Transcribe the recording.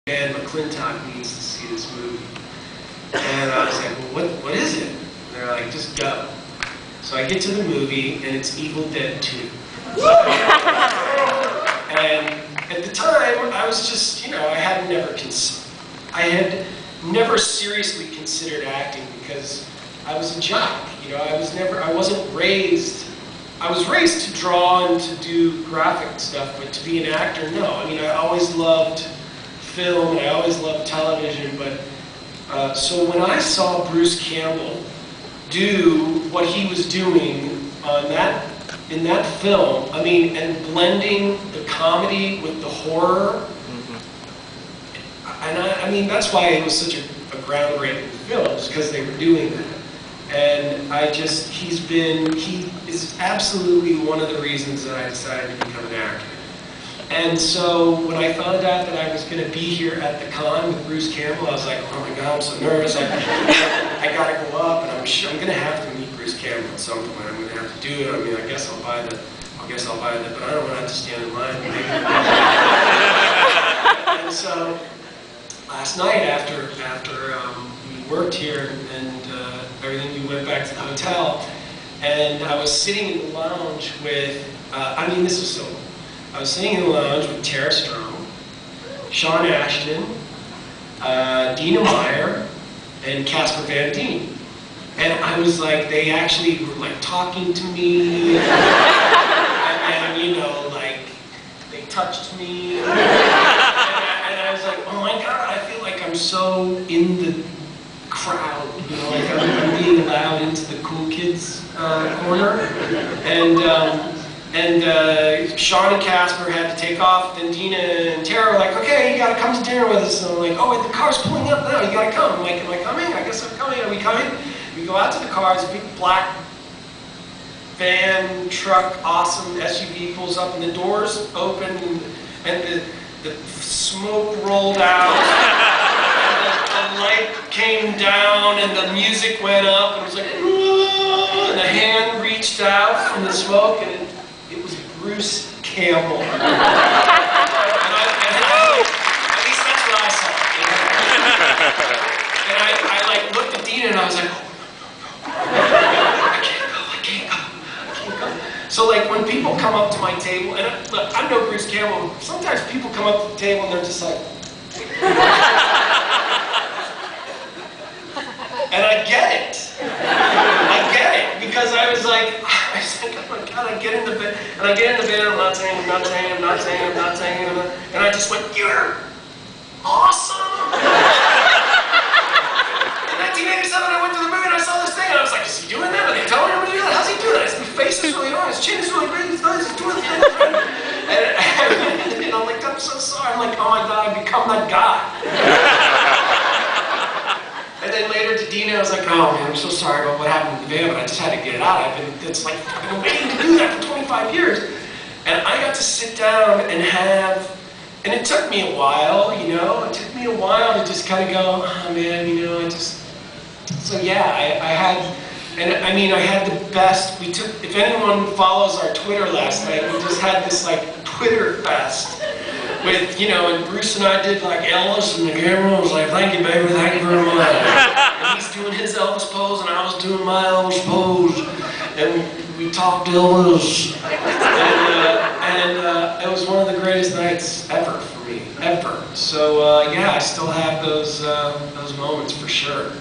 man, McClintock needs to see this movie. And I was like, well, what is it? And they're like, just go. So I get to the movie, and it's Evil Dead 2. And at the time, I was just, I had never seriously considered acting because I was a jock. I wasn't raised. I was raised to draw and to do graphic stuff, but to be an actor, no. I always loved film, and I always loved television, but so when I saw Bruce Campbell do what he was doing in that film, and blending the comedy with the horror, and that's why it was such a groundbreaking film, is because they were doing that. And he is absolutely one of the reasons that I decided to become an actor. And so when I found out that I was going to be here at the con with Bruce Campbell, I was like, oh my God, I'm so nervous. I got to go up, and I'm sure I'm going to have to meet Bruce Campbell at some point. I'm going to have to do it. I guess I'll buy the, but I don't want to have to stand in line. And so last night after we worked here and everything, we went back to the hotel, and I was sitting in the lounge with, this was so cool. I was sitting in the lounge with Tara Strong, Sean Ashton, Dina Meyer, and Casper Van Dien. And I was like, they actually were like talking to me, and they touched me. And I was like, oh my God, I feel like I'm so in the crowd, like I'm being allowed into the cool kids corner. And Sean and Casper had to take off, and Dina and Tara were like, okay, you gotta come to dinner with us. And I'm like, oh, the car's pulling up now, you gotta come. I'm like, am I coming? I guess I'm coming. Are we coming? We go out to the car, it's a big black van, truck, awesome SUV pulls up, and the doors open, and the smoke rolled out, and the light came down, and the music went up, and it was like, and a hand reached out from the smoke, and it was Bruce Campbell. At least that's what I saw. And I looked at Dina, and I was like, oh, no. I can't go. So when people come up to my table, and I know Bruce Campbell, sometimes people come up to the table and they're just like, and I get it. Because I was like, oh my God, I get in the bed, and I'm not saying, and I just went, you're awesome! In 1987, I went to the movie and I saw this thing, and I was like, is he doing that? Are they telling him to do that? How's he doing that? His face is really hard, his chin is really great, he's doing the thing. And I'm like, I'm so sorry. I'm like, oh my God, I've become that guy. And then later to Dina, I was like, oh man, I'm so sorry about what happened in the van, but I just had to get it out. I've been waiting to do that for 25 years. And I got to sit down and and it took me a while, it took me a while to just kind of go, oh man, so yeah, I had the best, if anyone follows our Twitter last night, we just had this Twitter fest. With, and Bruce and I did Elvis, and the camera was like, thank you, baby, thank you very much. And he's doing his Elvis pose, and I was doing my Elvis pose, and we talked Elvis. And it was one of the greatest nights ever for me, ever. So, yeah, I still have those moments for sure.